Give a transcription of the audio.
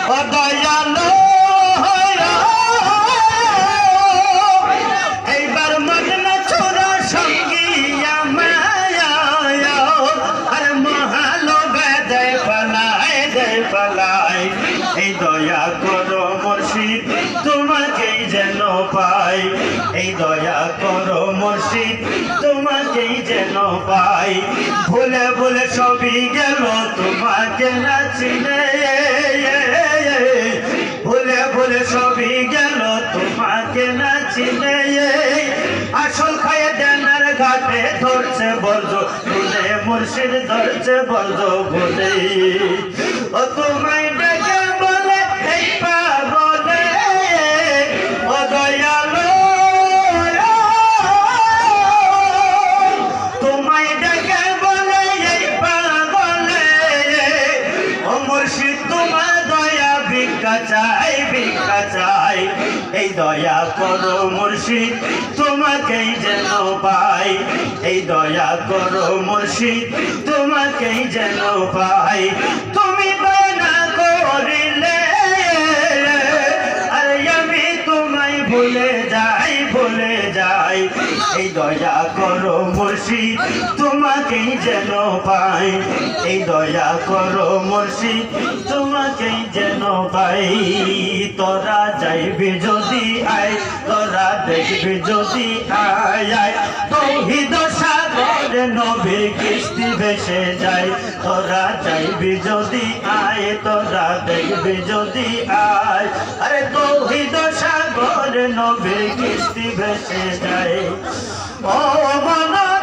ও দয়ালো এইবার মদনা ছোড়া সঙ্গিয়া মায়া আর মহালো দে পালাই এই দয়া করো মুর্শিদ তোমাকেই যেন পাই এই দয়া করো মুর্শিদ তোমাকেই যেন পাই ভুলে ভুলে সবই গেল তোমাকে না চিনে ভুলে ভুলে সবই গেল তোমাকে না চিনে আসল খায়ে দেনার ঘাটে ধরছে বর্জ ভুলে মুর্শিদ ধরছে বর্জ ভুলে ও তোমায় ডেকে বলে এই পাগলে ও দয়ালো তোমায় ডেকে বলে এই পাগলে ও মুর্শিদ তোমার দয়া ভিক্ষা চাই এই দয়া করো মুর্শিদ তোমাকেই যেন পাই এই দয়া করো মুর্শিদ তোমাকেই যেন পাই তুমি বানা করিলে আরে আমি তোমায় ভুলে যাই এই দয়া করো মুর্শিদ তোমাকেই যেন পাই এই দয়া করো মুর্শিদ তোমাকেই যেন পাই তোরা যাইবি যদি আয় তোরা দেখবি যদি আয় তৌহিদ সাগরে নবীর কিস্তি ভেসে যায় তোরা যাইবি যদি আয় তোরা দেখবি যদি আয় আরে তৌহিদ সাগরে নবীর কিস্তি ভেসে যায় ও মনা